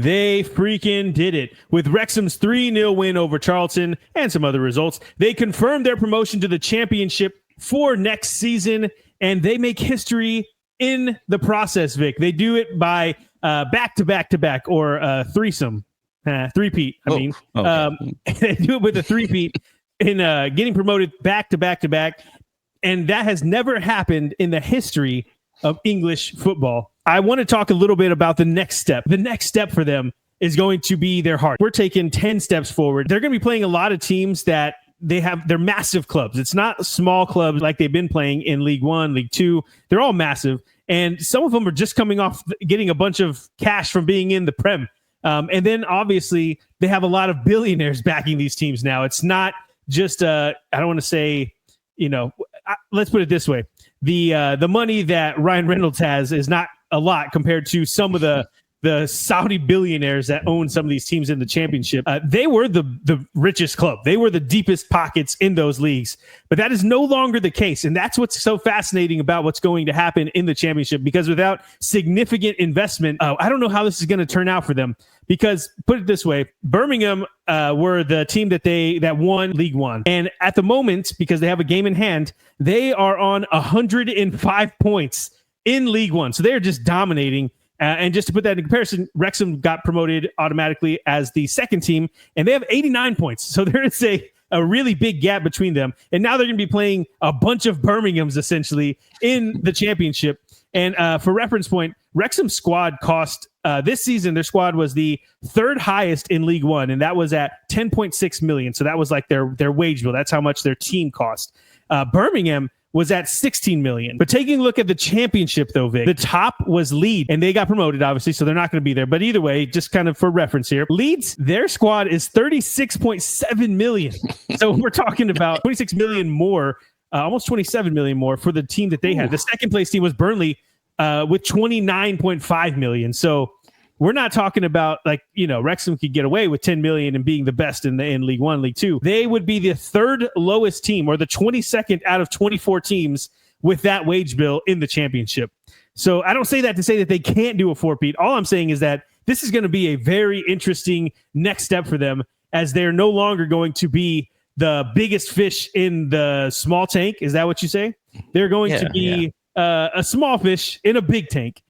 They freaking did it. With Wrexham's 3-0 win over Charlton and some other results, they confirmed their promotion to the championship for next season, and they make history in the process, Vic. They do it by back-to-back-to-back or threesome. Three-peat, I mean. Okay. They do it with a three-peat in getting promoted back-to-back-to-back, and that has never happened in the history of English football. I want to talk a little bit about the next step. The next step for them is going to be their heart. We're taking 10 steps forward. They're going to be playing a lot of teams that they're massive clubs. It's not small clubs like they've been playing in League One, League Two. They're all massive. And some of them are just coming off getting a bunch of cash from being in the Prem. And then obviously they have a lot of billionaires backing these teams now. It's not just, I don't want to say, let's put it this way. The money that Ryan Reynolds has is not a lot compared to some of the Saudi billionaires that own some of these teams in the championship. They were the richest club. They were the deepest pockets in those leagues. But that is no longer the case. And that's what's so fascinating about what's going to happen in the championship, because without significant investment, I don't know how this is going to turn out for them. Because put it this way, Birmingham were the team that won League One. And at the moment, because they have a game in hand, they are on 105 points in League One. So they're just dominating. And just to put that in comparison, Wrexham got promoted automatically as the second team, and they have 89 points. So there is a really big gap between them. And now they're going to be playing a bunch of Birminghams, essentially, in the championship. And for reference point, Wrexham's squad cost, this season, their squad was the third highest in League One, and that was at 10.6 million. So that was like their wage bill. That's how much their team cost. Birmingham was at 16 million. But taking a look at the championship, though, Vic, the top was Leeds, and they got promoted, obviously, so they're not going to be there. But either way, just kind of for reference here, Leeds, their squad is 36.7 million. So we're talking about 26 million more, almost 27 million more for the team that they had. The second place team was Burnley with 29.5 million. So we're not talking about Wrexham could get away with 10 million and being the best in League One, League Two. They would be the third lowest team, or the 22nd out of 24 teams with that wage bill in the championship. So I don't say that to say that they can't do a four-peat. All I'm saying is that this is going to be a very interesting next step for them, as they're no longer going to be the biggest fish in the small tank. Is that what you say? They're going to be a small fish in a big tank.